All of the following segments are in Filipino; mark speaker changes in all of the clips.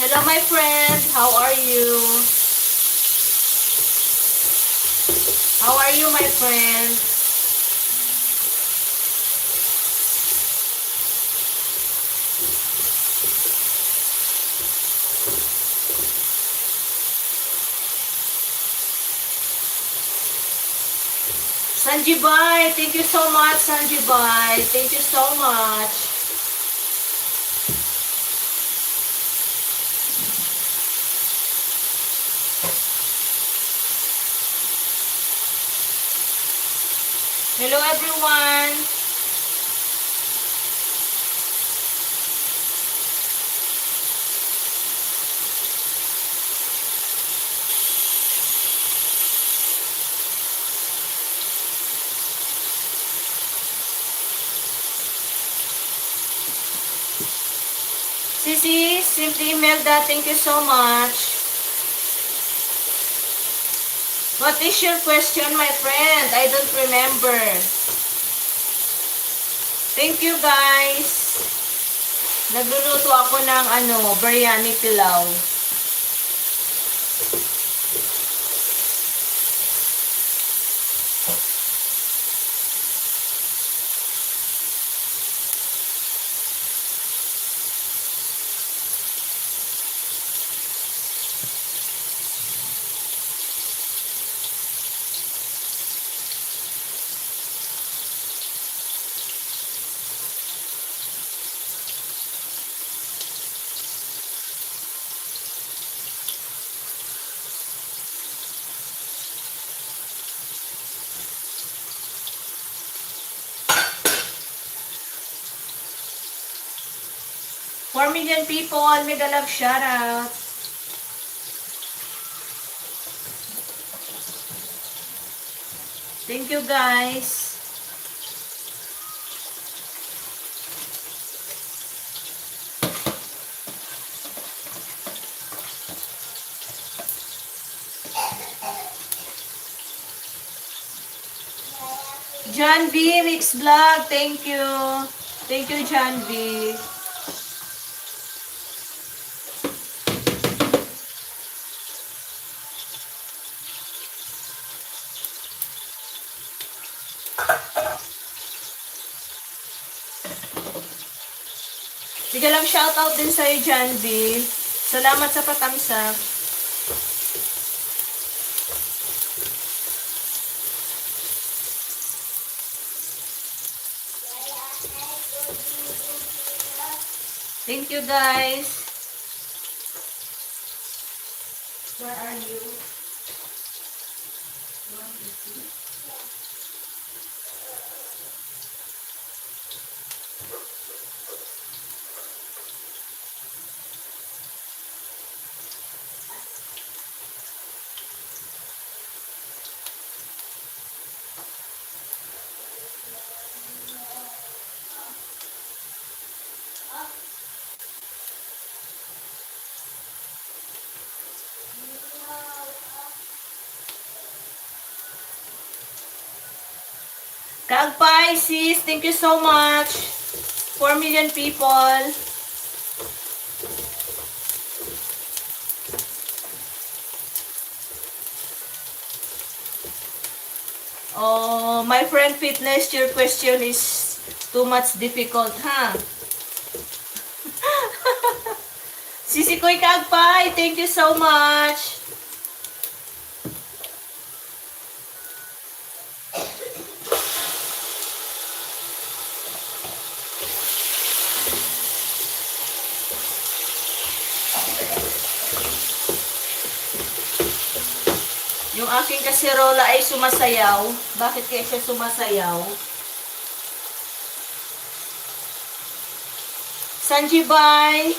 Speaker 1: Hello, my friend. How are you? How are you, my friend? Sanjibai, thank you so much, Sanjibai. Thank you so much. Hello, everyone. Sisi, Simply Imelda, thank you so much. What is your question, my friend? I don't remember. Thank you, guys. Nagluluto ako ng biryani pilaw. Four million people, mega love shoutout. Thank you, guys. John V. Mix Vlog, thank you. Thank you, John V. Bigyan lang shoutout din sa'yo, John V. Salamat sa patamsak. Thank you, guys. Where are you? Kagpay, sis, thank you so much. 4 million people. Oh, my friend Fitness, your question is too much difficult, huh? Sisi Koy Kagpay, thank you so much. Yung aking kasirola ay sumasayaw. Bakit kaya siya sumasayaw? Sanjibay.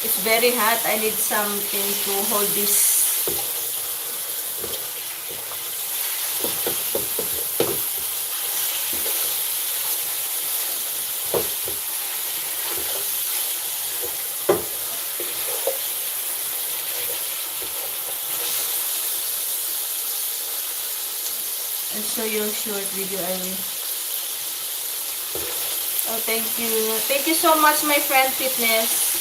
Speaker 1: It's very hot. I need something to hold this. I'll show you a short video. Oh, thank you. Thank you so much, my friend Fitness.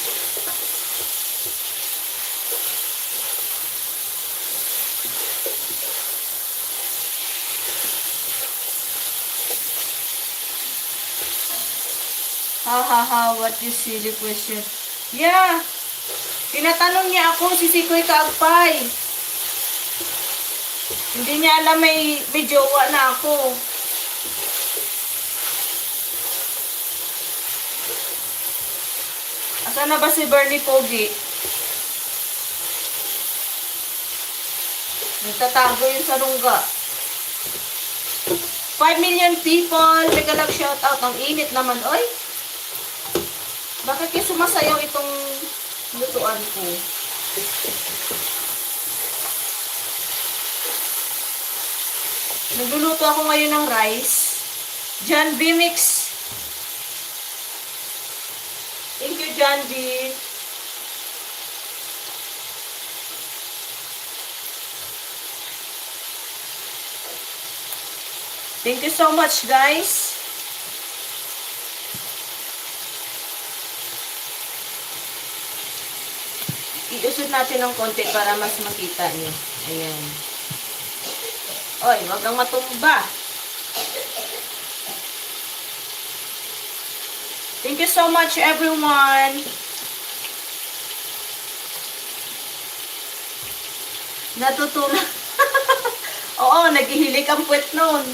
Speaker 1: Ha ha ha, what you silly question. Yeah. Tinatanong niya ako, si Sikoy Kaagpay. Hindi niya alam may jowa na ako. Asan na ba si Bernie Pogi? Nagtatago yun sa lungga. 5 million people. Teka lang, shout out. Ang init naman, oy. Bakit yung sumasayaw itong lutuan ko? Nagluluto ako ngayon ng rice. John B. Mix. Thank you, John B. Thank you so much, guys. Iusod natin ng konti para mas makita niyo. Ayan. Oy, wag kang matumba. Thank you so much, everyone. Natutulog. Oo, naghihilik ang puwet nun.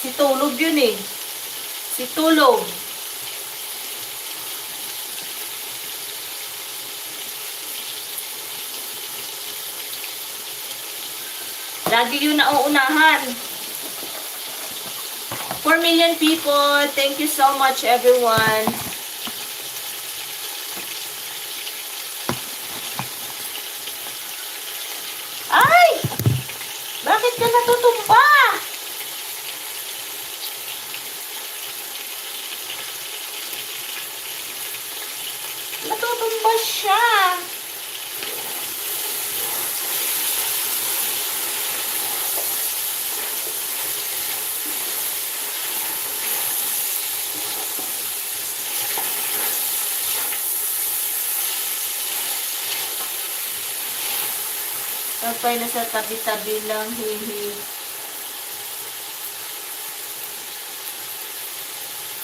Speaker 1: Si Tulog yun eh. Si Tulog. Lagi yun nauunahan. 4 million people. Thank you so much, everyone. Ay! Bakit ka natutumba? Natutumba siya. Kapay nasa tabi-tabi lang, hihi.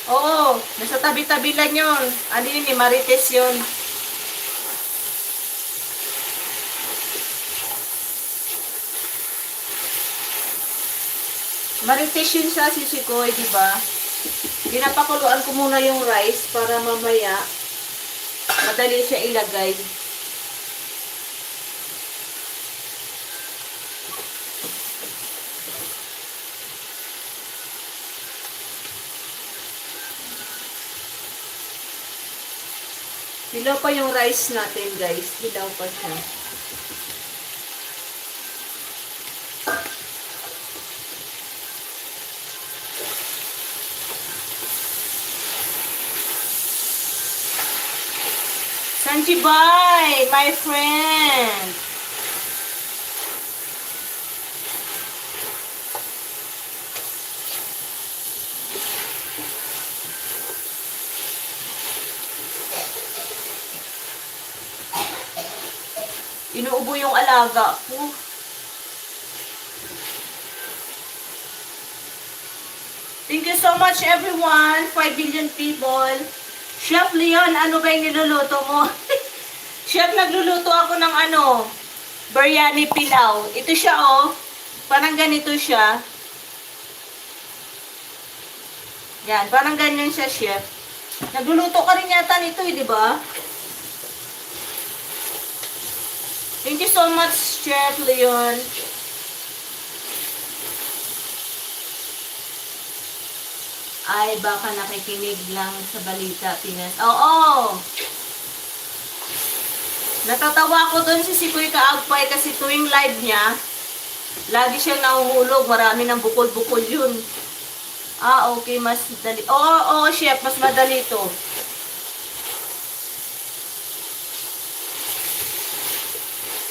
Speaker 1: Oo, nasa tabi-tabi lang yun. Ano yun eh, Marites yun. Marites yun siya, sisikoy, diba? Pinapakuluan ko muna yung rice para mamaya madali siya ilagay. Hilaw pa yung rice natin, guys. Hilaw pa siya. Sanjibay, my friend. Inuubo yung alaga ko. Thank you so much, everyone. 5 billion people. Chef Leon, ano ba yung niluluto mo? Chef, nagluluto ako ng ano, biryani pilaw. Ito siya, oh. Parang ganito siya. Yan, parang ganyan siya, chef. Nagluluto ka rin yata nito, eh, di ba? Thank you so much, Chef Leon. Ay, baka nakikinig lang sa balita, Pinas. Oo! Natatawa ko dun si Sikoy Kaagpay kasi tuwing live niya, lagi siyang nahuhulog. Marami ng bukol-bukol yun. Ah, okay, mas madali. Oo, chef, mas madali to.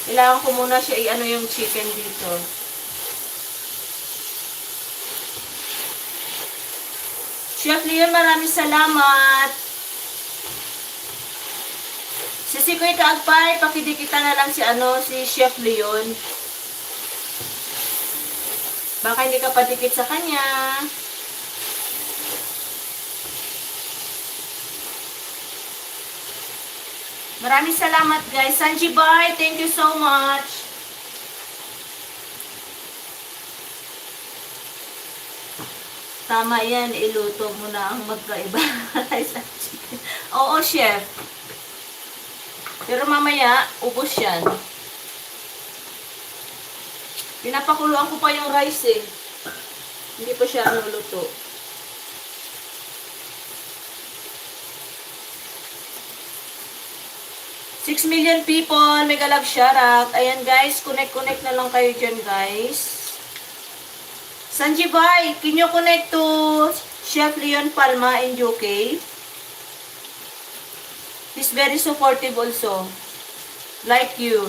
Speaker 1: Kailangan ko muna siya i-ano yung chicken dito. Chef Leon, maraming salamat. Si Sikoy Kaagpay, pakidikita na lang si Chef Leon. Baka hindi ka padikit sa kanya. Maraming salamat guys. Sanji Bay, thank you so much. Tama yan, iluto mo na ang magkaiba. Oo, chef. Pero mamaya, ubos yan. Pinapakuluan ko pa yung rice eh. Hindi pa siya nuluto. Six million people, mega love shoutout. Ayan guys, connect na lang kayo dyan guys. Sanji Bay, can you connect to Chef Leon Palma in UK? He's very supportive also. Like you.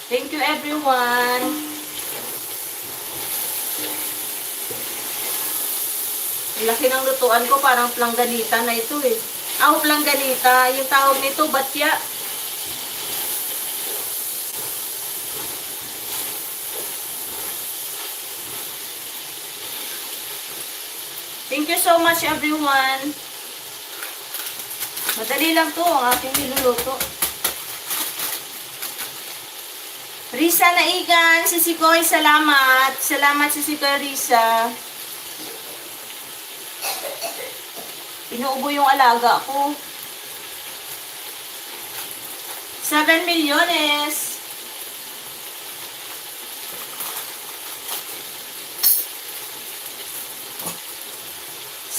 Speaker 1: Thank you everyone. Laki ng lutuan ko, parang plangganita na ito eh. Plangganita. Yung tawag nito, batya. Thank you so much everyone. Madali lang to ang aking niluluto. Risa Naigan, si Sikoy, salamat. Salamat si Sikoy Risa. Inuubo yung alaga ko. 7 milyones.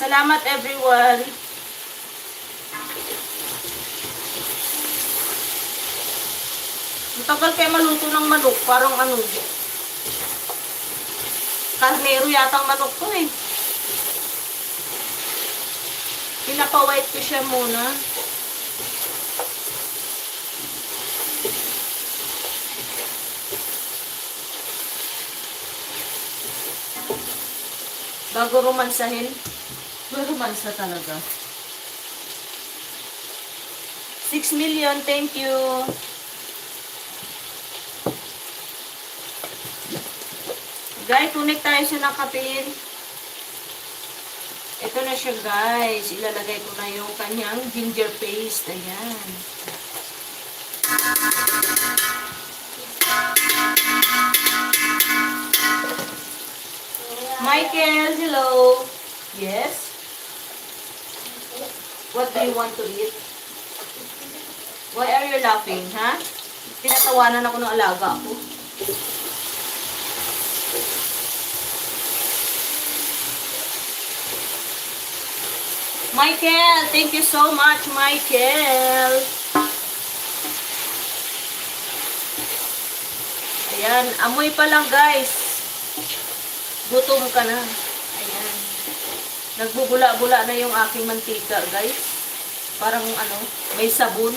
Speaker 1: Salamat everyone. Ang tagal kayo maluto ng manok. Parang ano. Karnero yata ang manok ko eh. Pinapa-white ko siya muna. Bago romansahin. Romansa talaga. 6 million, thank you. Guys, connect tayo sa nakapin. Ito na siya guys. Ilalagay ko na yung kanyang ginger paste. Ayan. Michael, hello. Yes? What do you want to eat? Why are you laughing, ha? Tinatawanan ako ng alaga ko. Michael, thank you so much, Michael. Ayan, amoy pa lang guys. Gutom ka na. Ayan. Nagbubula-bula na yung aking mantika, guys. Parang ano, may sabon.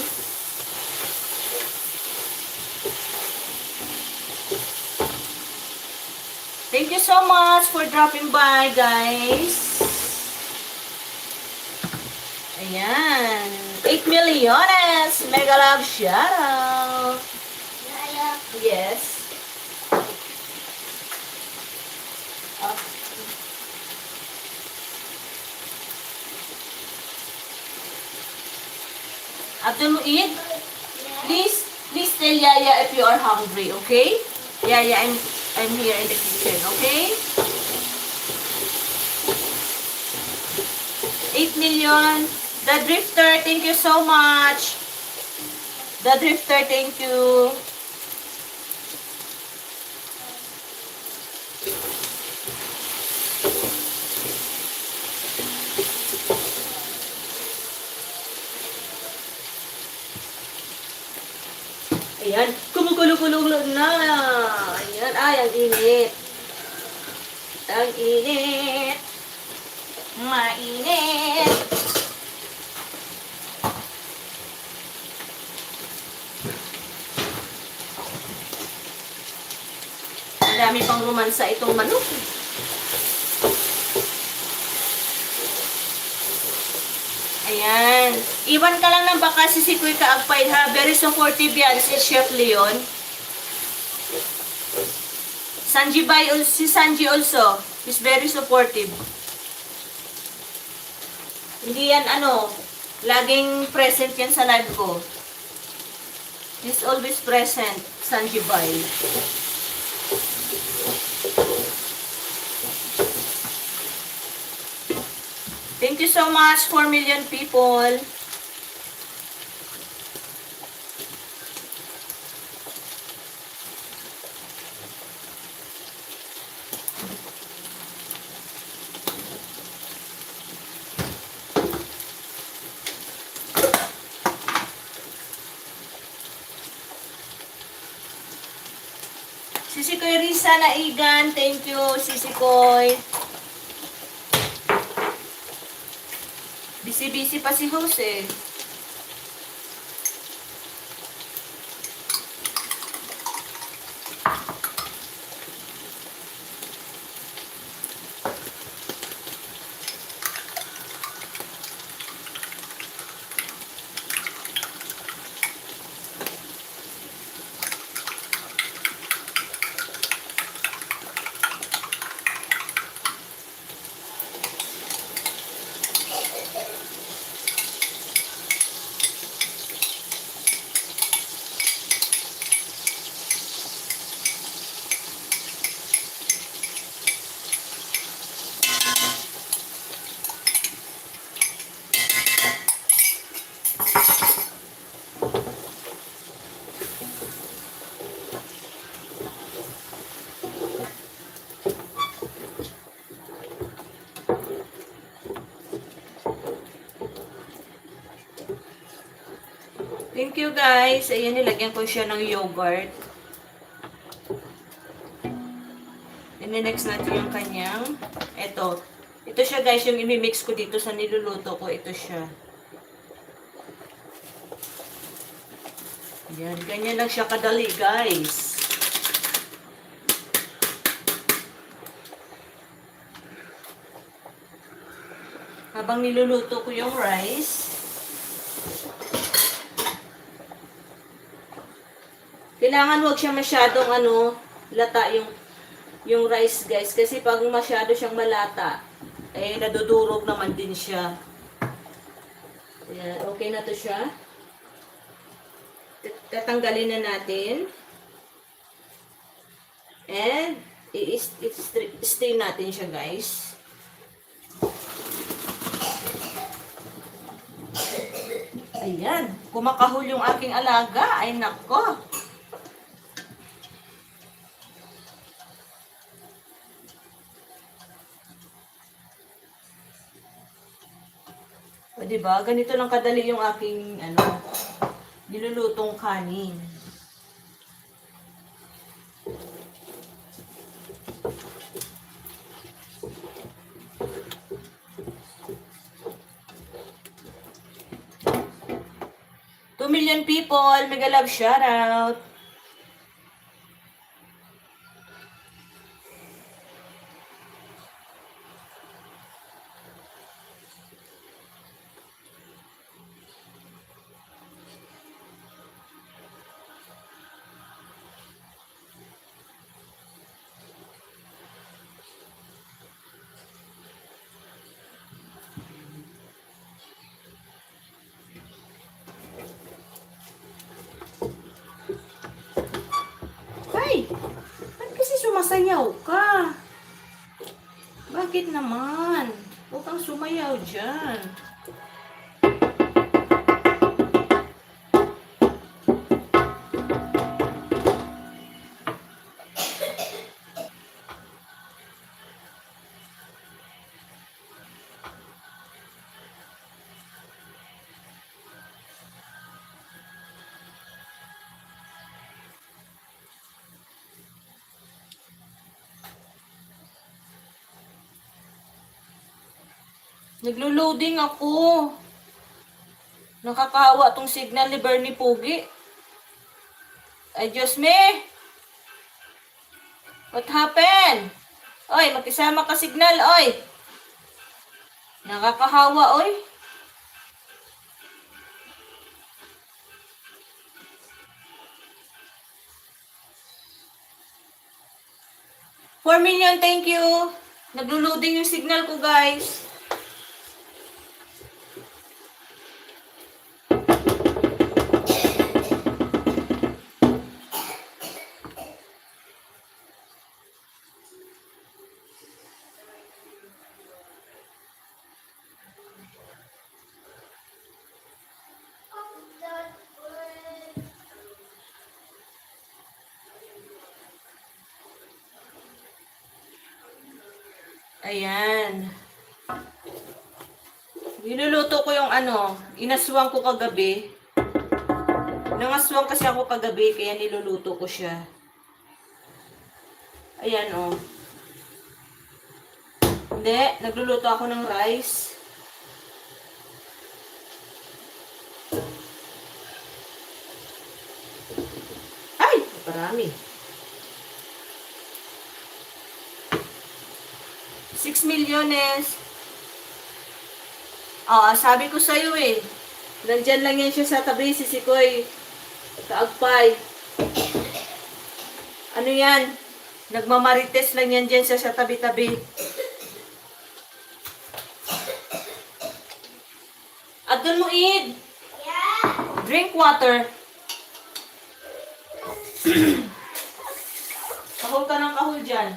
Speaker 1: Thank you so much for dropping by, guys. Ayan. 8 milyones. Mega love shoutout. Yes. After you eat, please tell Yaya if you are hungry, okay? Yaya, I'm here in the kitchen, okay? 8 million. The Drifter, thank you so much. The Drifter, thank you. Ayan, kumukulo-kulo na. Ayan, ay, ang init. Ang init. Mainit. Ang marami pang romansa itong manok. Ayan. Iwan ka lang ng baka si Sikoy Kaagpay ha. Very supportive yan si Chef Leon. Si Sanji also. He's very supportive. Hindi yan laging present yan sa live ko. He's always present, Sanji Bay. Thank you so much, 4 million people. Sisikoy Risa Naigan, thank you, Sisikoy. Busy-busy pa si Jose. Thank you guys. Ayan, nilagyan ko siya ng yogurt. I-next natin yung kanyang. Ito. Ito siya guys, yung imimix ko dito sa niluluto ko. Ito siya. Ayan, ganyan lang siya kadali guys. Habang niluluto ko yung rice, kailangan wag siya masyadong lata yung rice guys. Kasi pag masyado siyang malata, nadudurog naman din siya. Ayan, okay na to siya. Tatanggalin na natin. And, i-stain natin siya guys. Ayan, kumakahol yung aking alaga. Ay nako. O, diba? Ganito lang kadali yung aking, nilulutong kanin. Two million people, mega love shoutout. Ay! Ba't kasi sumasayaw ka? Bakit naman? Huwag kang sumayaw dyan. Naglo-loading ako. Nakakawa tong signal ni Bernie Pugi. Ay, Diyos me! What happened? Oy, magkisama ka signal, oy. Nakakahawa, oy. $4 million, thank you. Naglo-loading yung signal ko, guys. Ayan. Niluluto ko yung inaswang ko kagabi. Nangaswang kasi ako kagabi, kaya niluluto ko siya. Ayan, oh. Hindi, nagluluto ako ng rice. Ay, marami. 6 milyones. Sabi ko sa'yo eh. Nandyan lang yan siya sa tabi, si Sikoy. Kaagpay. Ano yan? Nagmamarites lang yan dyan siya sa tabi-tabi. At doon mo, Id. Yeah. Drink water. Kahol ka ng kahol dyan.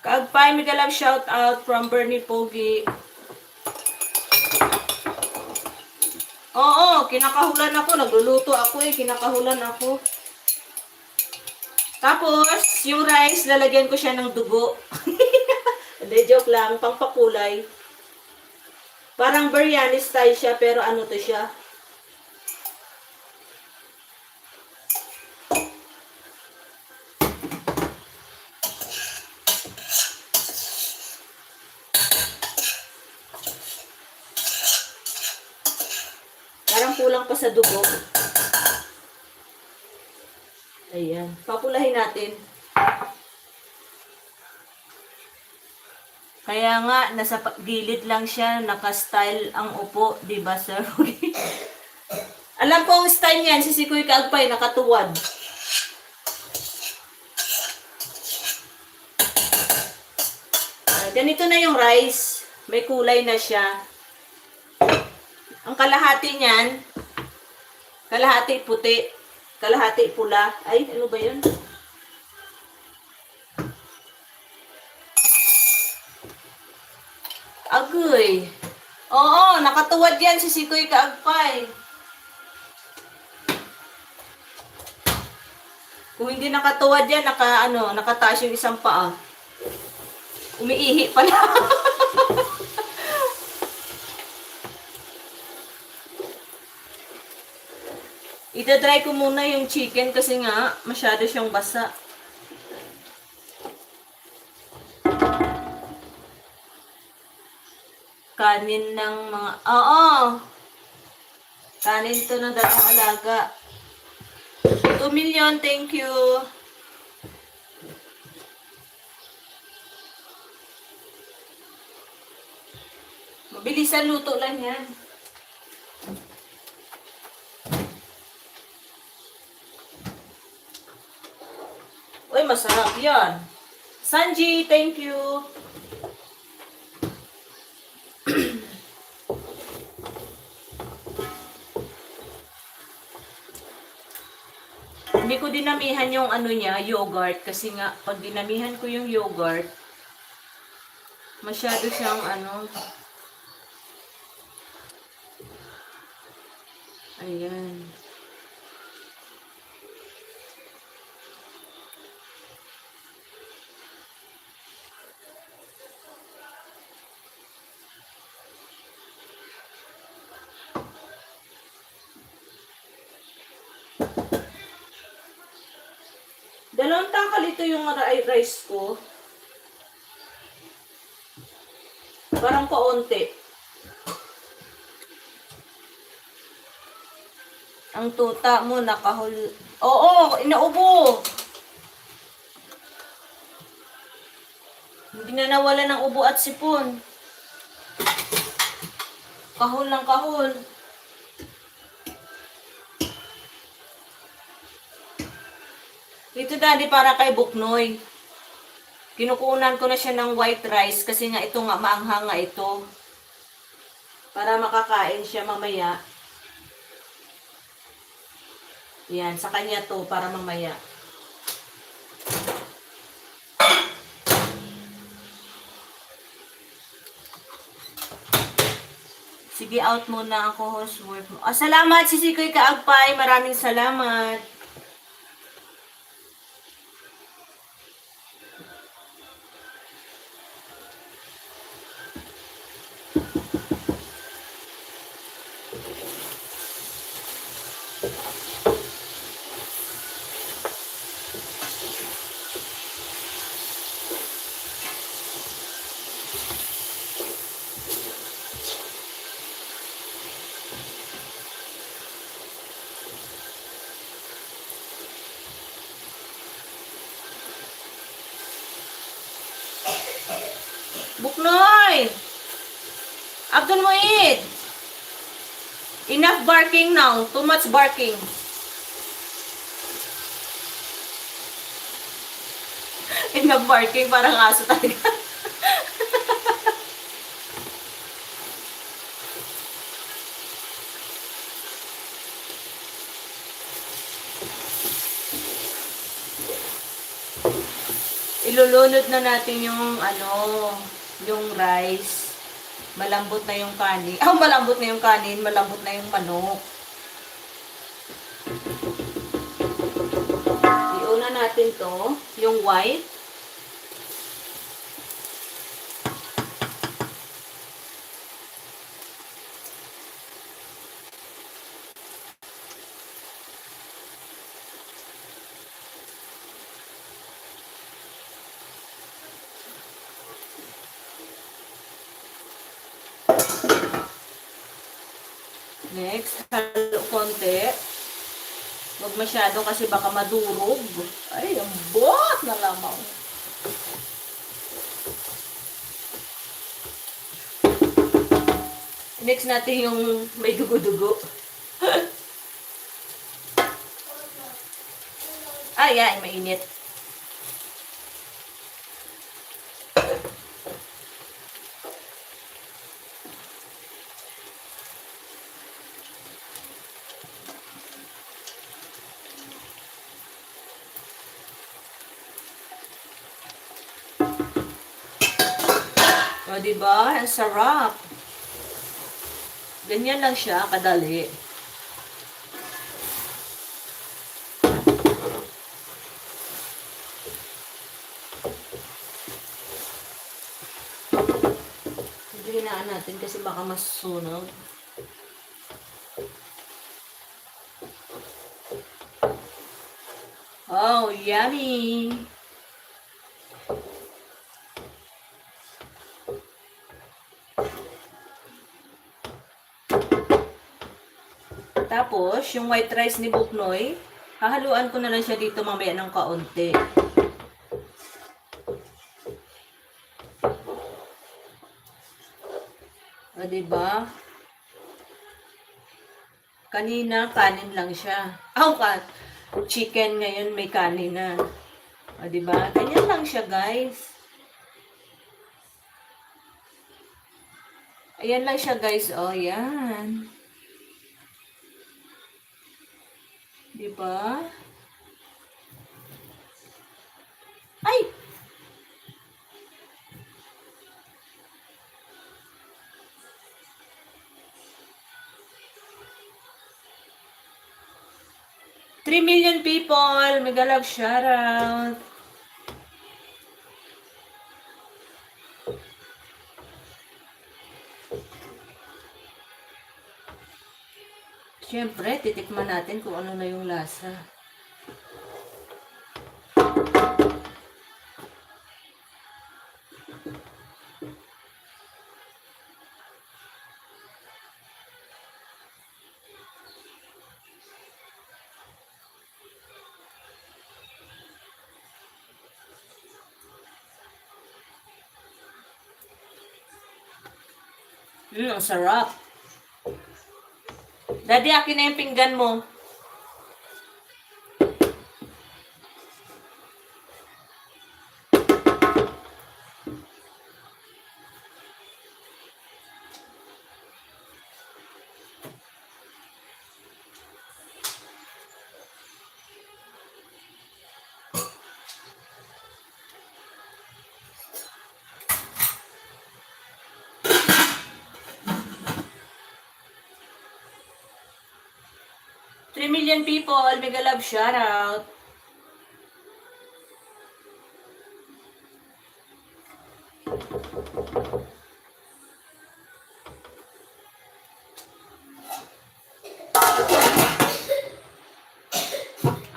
Speaker 1: Kaagpay, mega love shout out from Bernie Pogi. Oo, kinakahulan ako. Nagluluto ako eh. Kinakahulan ako. Tapos, yung rice, lalagyan ko siya ng dugo. Hindi, joke lang. Pangpakulay. Parang biryani style siya, pero ano to siya? Parang kulang pa sa dugo. Ayan. Papulahin natin. Kaya nga, nasa gilid lang siya, naka-style ang upo, di ba, sir? Alam ko ang style niyan, si Sikoy Kaagpay, nakatuwad. Ganito na yung rice. May kulay na siya. Ang kalahati niyan, kalahati puti, kalahati pula. Ay, ano ba yun? Agoy. Oo, nakatuwad yan si Sikoy Kaagpay. Kung hindi nakatuwad yan, nakataas yung isang paa. Umiihi pala. Ida-dry ko muna yung chicken kasi nga masyado siyang basa. Kanin ng mga... Oo! Kanin to ng dalawang alaga. 2 million, thank you. Mabilisan luto lang yan. Uy, masarap yan. Sanji, thank you. Hindi ko dinamihan yung yogurt. Kasi nga, pag dinamihan ko yung yogurt, masyado siyang ayan. Dalawang tangkal ito yung rice ko. Parang kaunti. Ang tuta mo nakahul... Oo, inaubo. Hindi na nawala ng ubo at sipon. Kahon ng kahon. Ito daddy para kay Buknoy. Kinukunan ko na siya ng white rice kasi nga ito nga maanghang nga ito. Para makakain siya mamaya. Yan, sa kanya to para mamaya. Sige, out muna ako, housework mo. Ah, salamat, Sisikoy Kaagpay. Maraming salamat. Buknoy! Abdul Muid! Enough barking now. Too much barking. Enough barking, parang aso talaga. Ilulunod na natin yung yung rice. Malambot na yung kanin. Malambot na yung kanin, malambot na yung manok. Iuna natin to, yung white. Next, halo konti. Huwag masyado kasi baka madurog. Ay, ang bot na lamang. Next natin yung may dugo-dugo. Ay, mainit. O, diba? Ang sarap. Ganyan lang siya, kadali. Hinaan natin kasi baka masusunog. Oh, yummy! Tapos, yung white rice ni Buknoy, hahaluan ko na lang siya dito mamaya ng kaunti. O, diba? Kanina, kanin lang siya. Chicken ngayon may kanin na. O, diba? Ganyan lang siya, guys. Ayan lang siya, guys. O, yan. Diba? Ay! Three million people! Mega love shoutout! Siyempre, titikman natin kung ano na yung lasa. Ang sarap. Daddy, akin na yung pinggan mo. Three million people, mega love shoutout.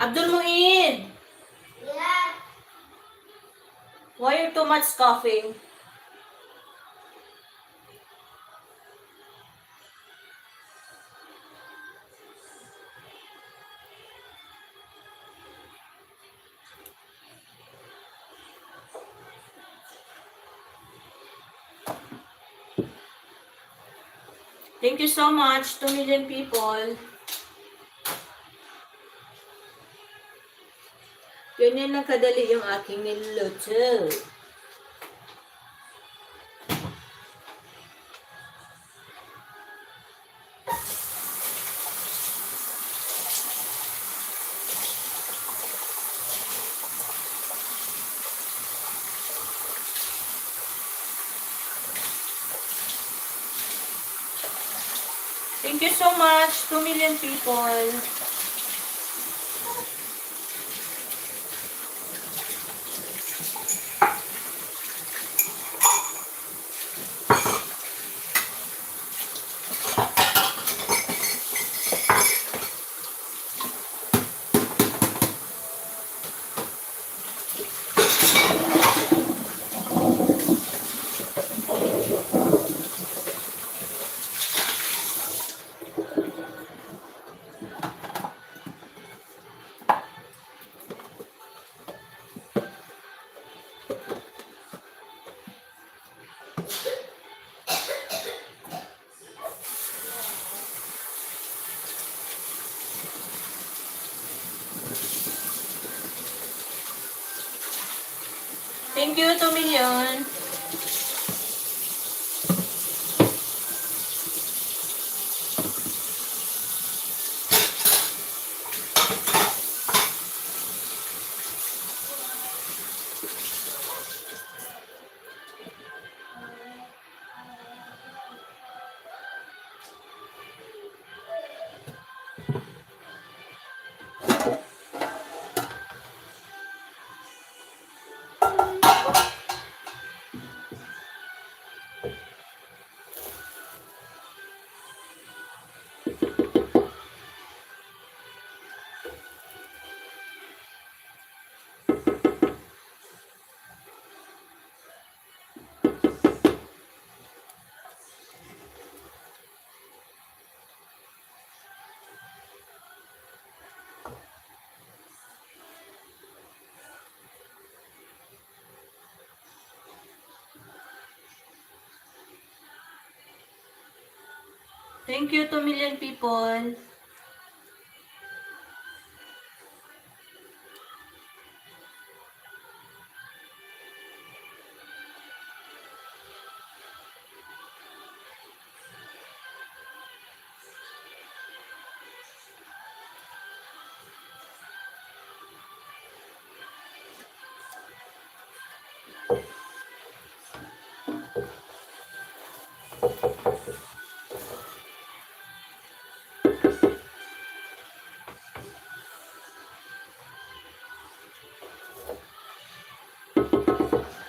Speaker 1: Abdul Muin!
Speaker 2: Yeah.
Speaker 1: Why are too much coughing? Thank you so much, 2 million people. Ganyan lang kadali yung aking niluluto. Thank you so much, 2 million people. Thank you, 2 million. Thank you, 2 million people.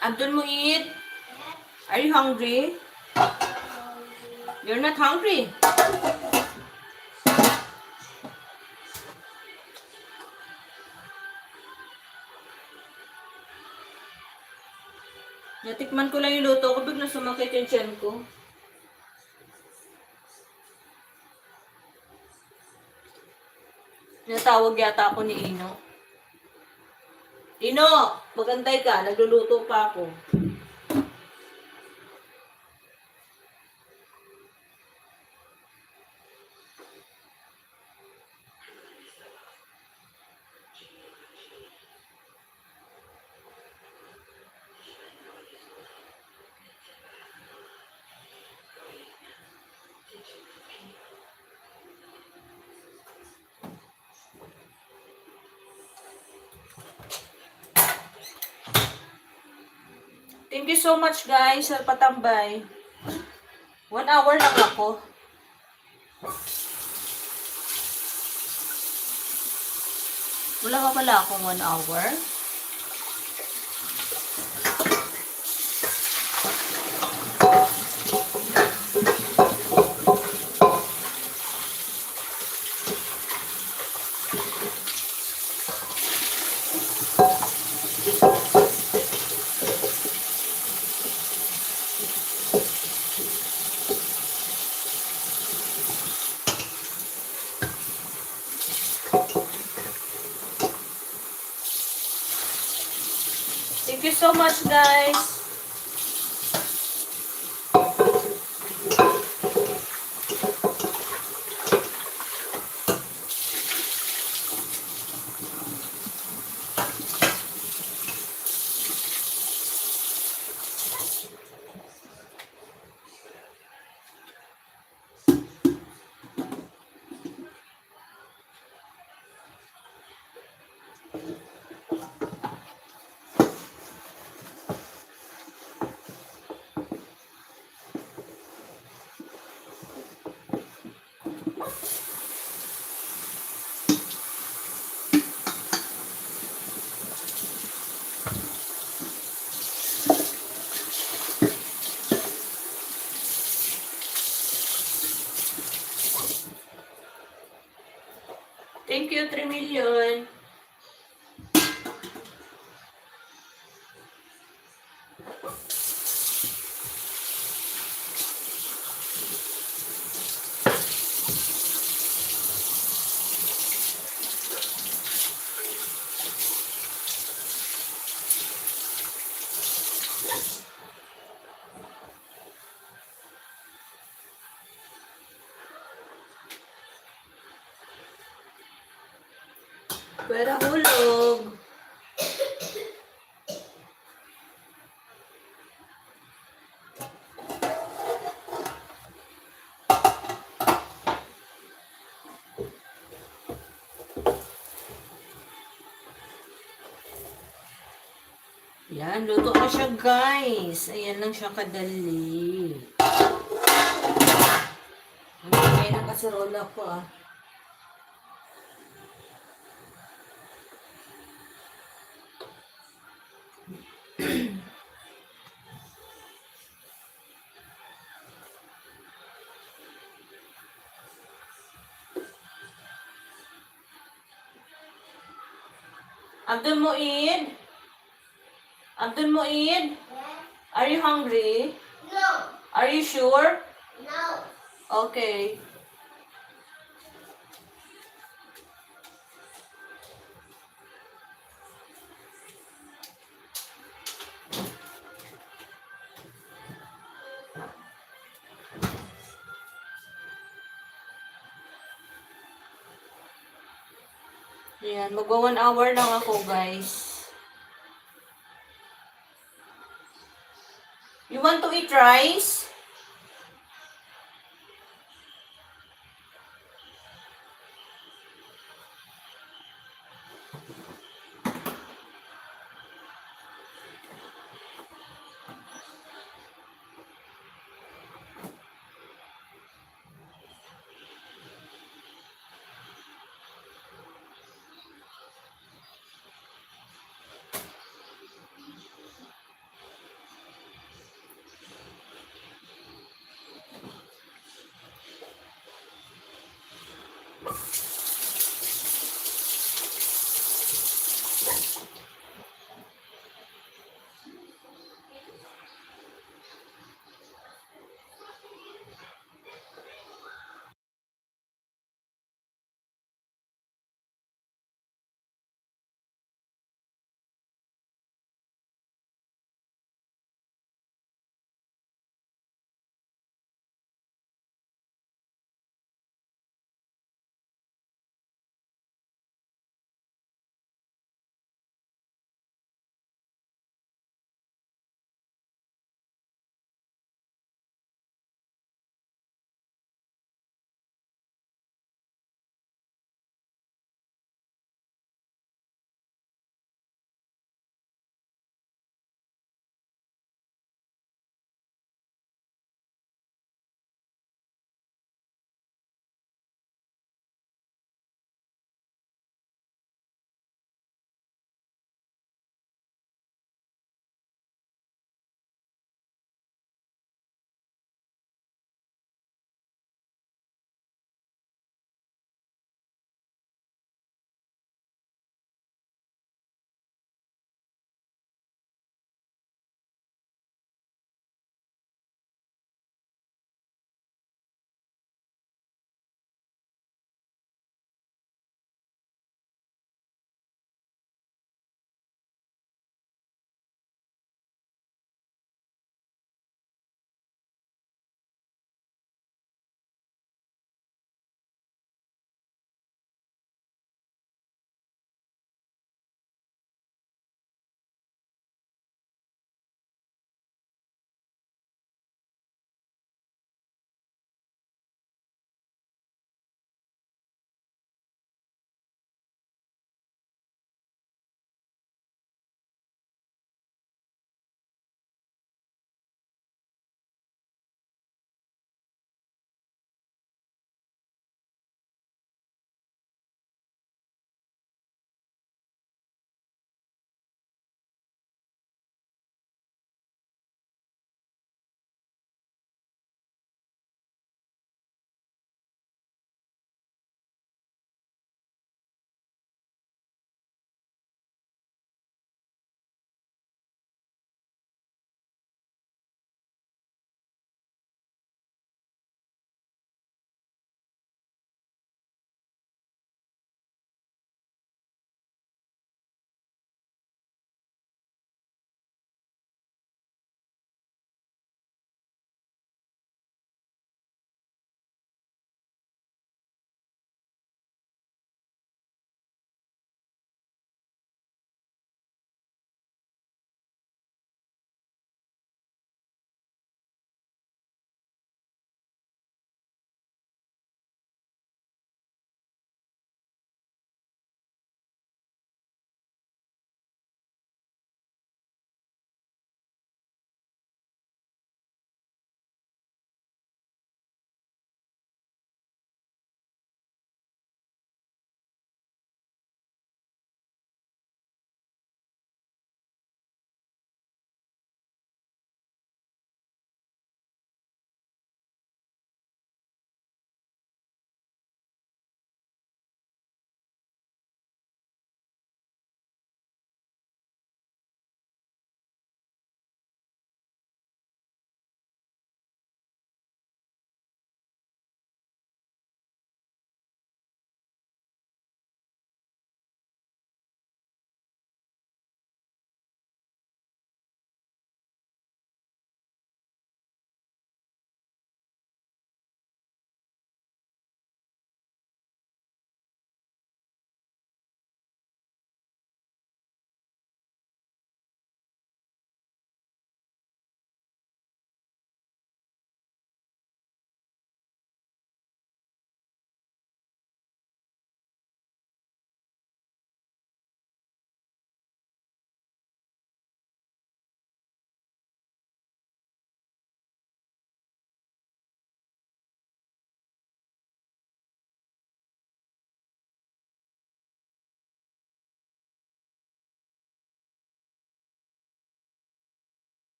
Speaker 1: Abdul Muid, are you hungry? You're not hungry. Natikman ko lang yung luto ko, biglang sumakit yung tiyan ko. Natawag yata ako ni Ino. Ino, magantay ka, nagluluto pa ako. Thank you so much guys sa patambay. 1 hour lang ako. Wala pa pala akong 1 hour. Thank you so much guys. Thank you, 3 million. Pera hulog. Yan, luto na siya guys. Ayan lang siya kadali. Ang dami ng kaserola ko ah. Abdul Muid? Abdul Muid? Are you hungry?
Speaker 2: No.
Speaker 1: Are you sure?
Speaker 2: No.
Speaker 1: Okay. Yan, magwa 1 hour lang ako, guys. You want to eat rice?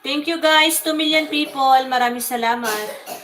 Speaker 1: Thank you guys, 2 million people. Maraming salamat.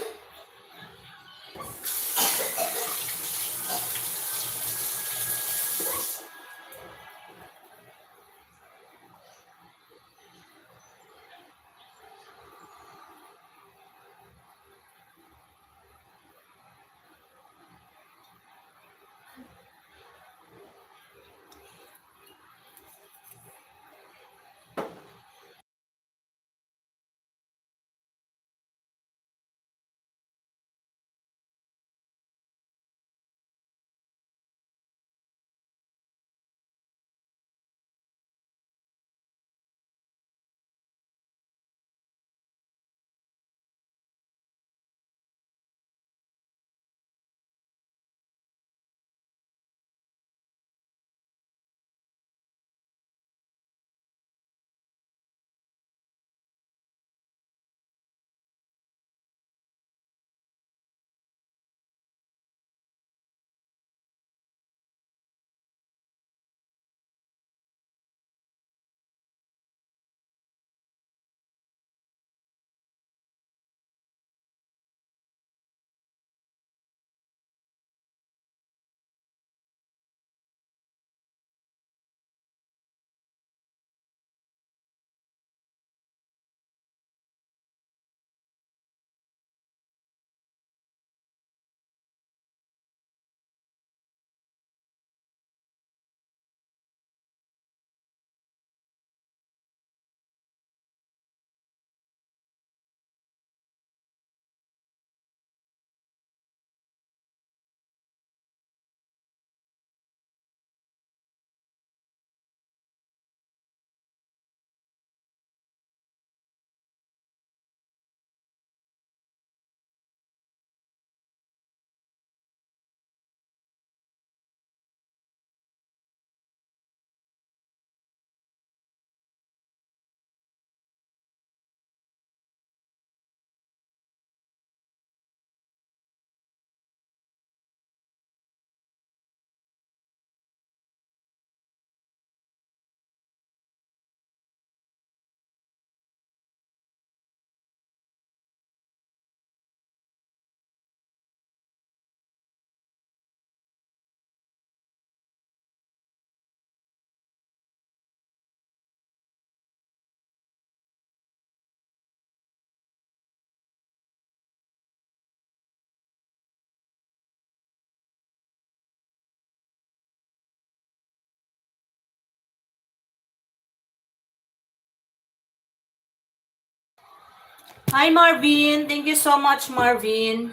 Speaker 1: Hi Marvin, thank you so much Marvin.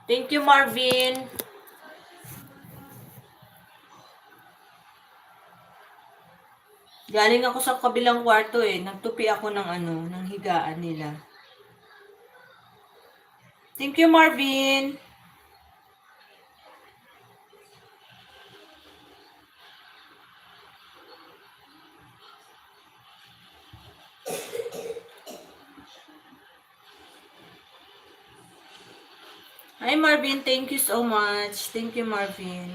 Speaker 1: Thank you Marvin. Galing ako sa kabilang kwarto nagtupi ako ng ng higaan nila. Thank you Marvin. Hi Marvin, thank you so much. Thank you Marvin.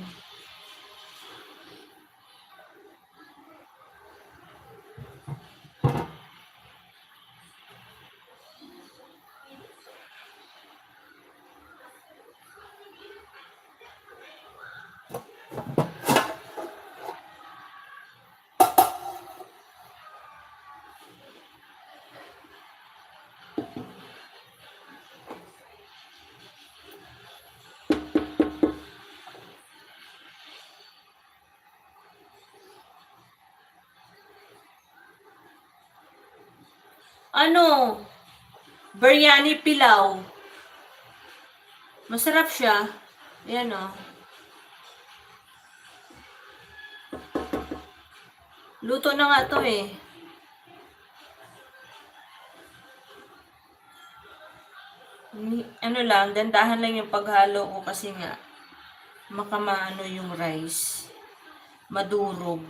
Speaker 1: Biryani pilaw. Masarap siya. Ayan Luto na nga to Dandahan lang yung paghalo ko kasi nga makamaano yung rice. Madurog.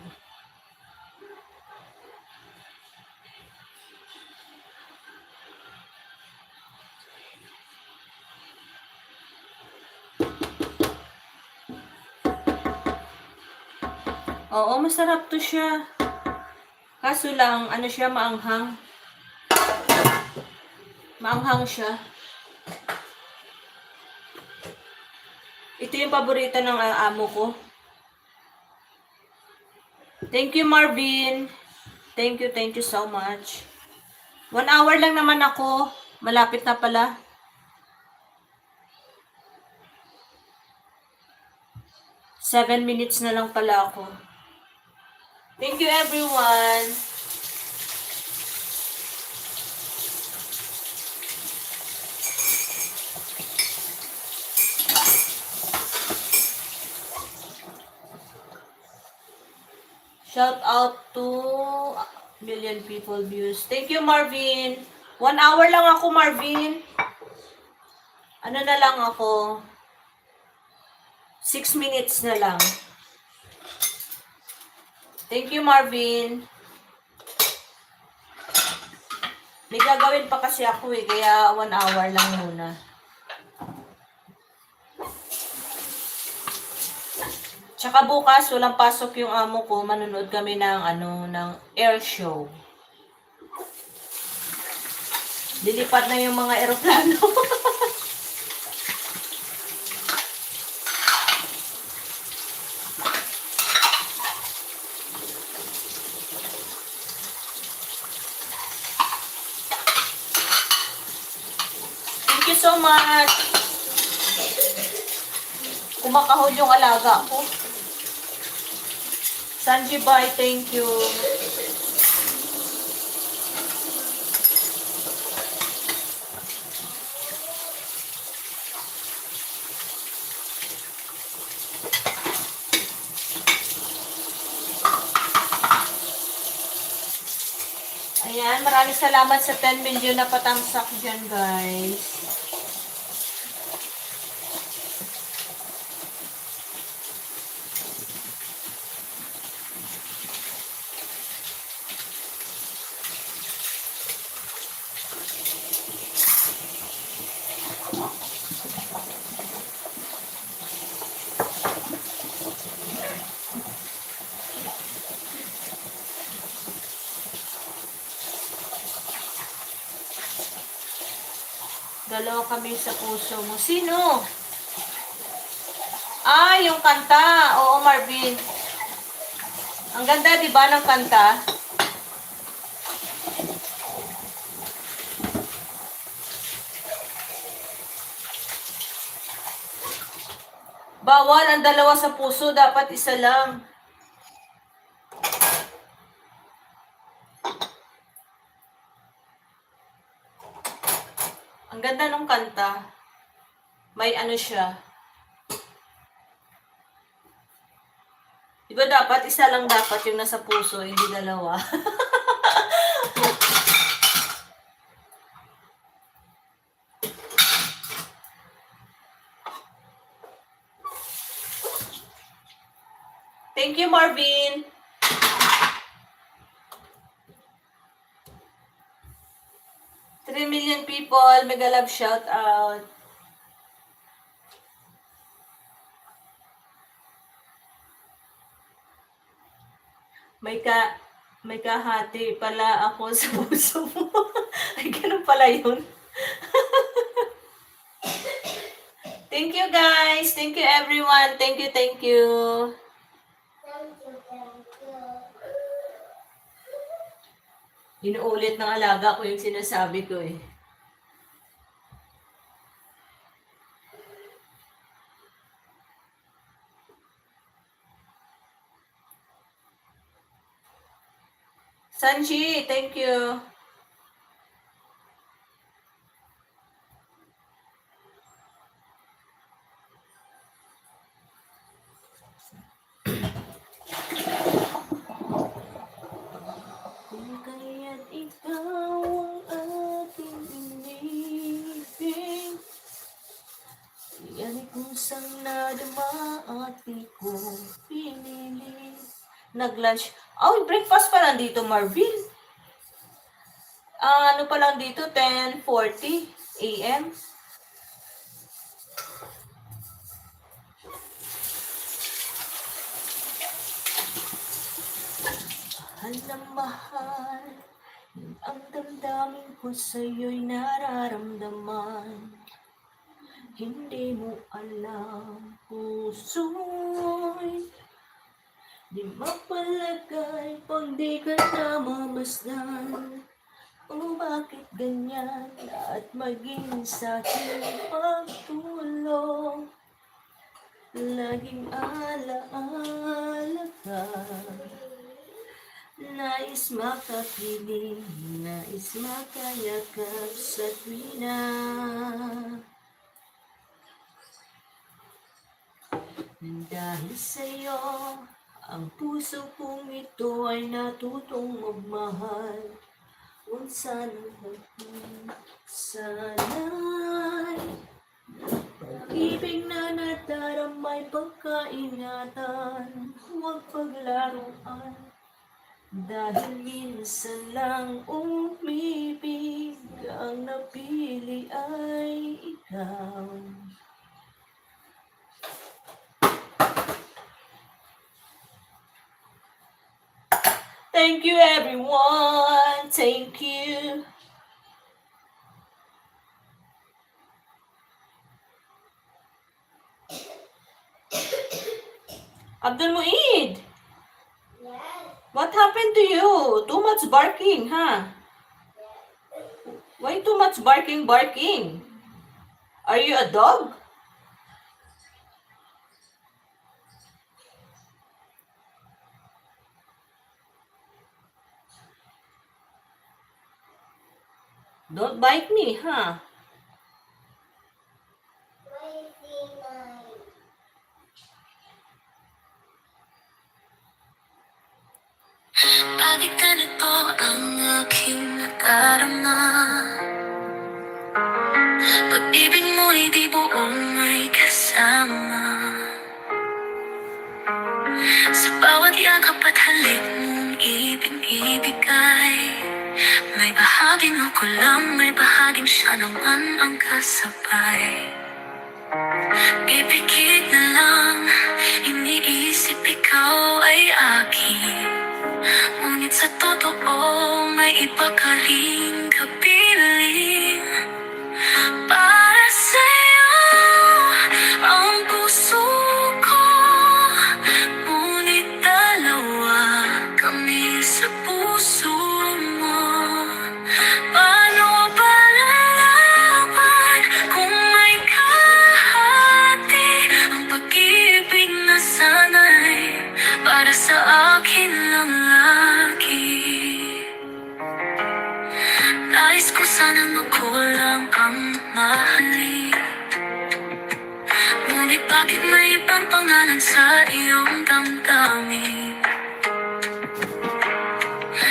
Speaker 1: Oo, masarap to siya. Kaso lang, siya maanghang. Maanghang siya. Ito yung paborito ng amo ko. Thank you, Marvin. Thank you so much. 1 hour lang naman ako. Malapit na pala. Seven minutes na lang pala ako. Thank you, everyone. Shout out to million people views. Thank you, Marvin. 1 hour lang ako, Marvin. Ano na lang ako? 6 minutes na lang. Thank you, Marvin. May gagawin pa kasi ako kaya 1 hour lang muna. Tsaka bukas, walang pasok yung amo ko. Manonood kami ng, ng air show. Lilipad na yung mga eroplano. Thank you so much. Kumakahod yung alaga ko. Sanji Bai, thank you. Ayan, maraming salamat sa 10 million na patamsak dyan, guys. Dalawa kami sa puso mo. Sino? Ah, yung kanta. Oo, Marvin. Ang ganda, di ba, ng kanta? Bawal ang dalawa sa puso. Dapat isa lang. Ang ganda ng kanta. May ano siya. Diba dapat, isa lang dapat yung nasa puso, hindi dalawa. Thank you, Marvin. Three million people, mega love shout out. May kahati pala ako sa puso mo. Ay, ganun pala yun. Thank you, guys. Thank you, everyone. Thank you, thank you. Inuulit ng alaga ko yung sinasabi ko eh. Sanji, thank you. Kaya't ikaw ang ating inibig. Yan ay kusang nadama at di ko pinili. Nag-lunch. Oh, breakfast pa lang dito, Marvin. Ano pa lang dito? 10:40 a.m. Mahal na mahal yung Ang damdamin ko sa'yo'y nararamdaman. Hindi mo alam, puso'y di mapalagay pag di ka namamasdan. O bakit ganyan at maging sa'king pagtulong? Laging alaala ka. Nais makapiling, nais makayakap sa tuwina. Dahil sa'yo, ang puso kong ito ay natutong magmahal. Kung sana'y pag-ibig na nadaramay pagkaingatan, huwag paglaruan. Dahil minsan lang umibig, ang napili ay ikaw. Thank you everyone, thank you. Abdul Mueed. What happened to you? Too much barking, huh? Why too much barking? Are you a dog? Don't bite me, huh? Bakit ganito ang aking nadarama? Pag-ibig mo'y di buong may kasama. Sa bawat yakap at halik mong ibig-ibigay, may bahaging ako lang, may bahaging siya naman ang kasabay. Pipikit na lang, iniisip ikaw ay akin. Ngunit sa totoo, may iba ka ring kapiling. Para sa'yo, ang puso ko, ngunit dalawa kami sa puso mo. Paano ba lalaman kung may kahati ang pag-ibig na sana'y para sa akin lang lagi? Nais ko sanang ako lang ang mahalin, ngunit bakit may ibang pangalan sa iyong damdamin?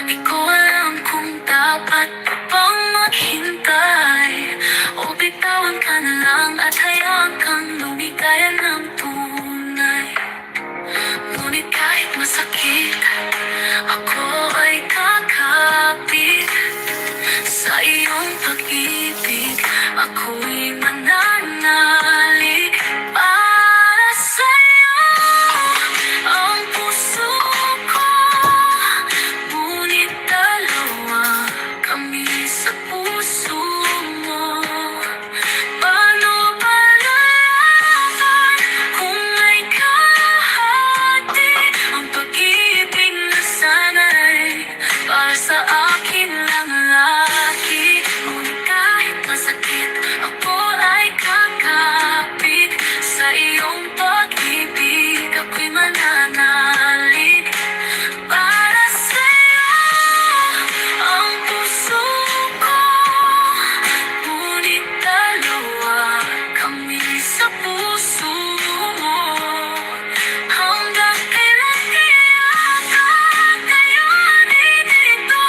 Speaker 1: Di ko alam kung dapat pa bang maghintay o bitawan ka na lang at hayaan kang lumigaya ng tunay. Ngunit kahit masakit, ako ay kakapit sa iyong pag-ibig. Ako'y mananalig para sa'yo. Ang puso ko, ngunit dalawa kami sa puso mo. Paano ba lalaman kung may kahati ang pag-ibig na sana'y para sa akin lang lagi? Ngunit kahit masakit, ako ay kakapit sa iyong pag-ibig. Ako'y mananalig para sa'yo. Ang puso ko, ngunit dalawa kami sa puso mo. Hanggang kailan kaya kakayanin ito?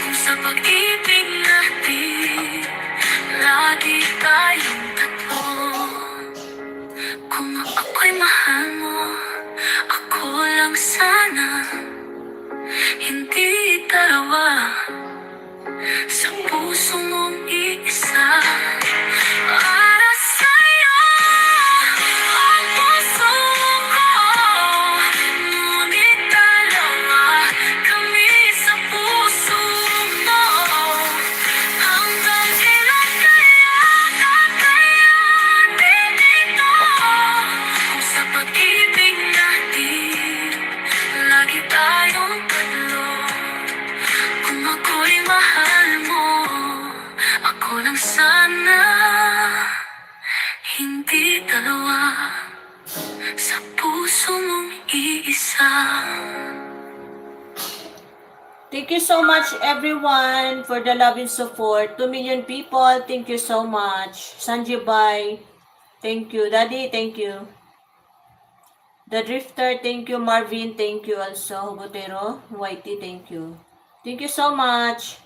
Speaker 1: Kung sa pag-ibig natin, lagi tayong tatlo. Kung ako'y mahal mo, ako lang sana, hindi dalawa, sa puso mong iisa. Para sa'yo, ang puso ko, ngunit dalawa kami sa puso Thank you so much everyone for the love and support. 2 million people, thank you so much. Sanjay Bhai, thank you. Daddy, thank you. The Drifter, thank you. Marvin, thank you also. Botero, Whitey, thank you. Thank you so much.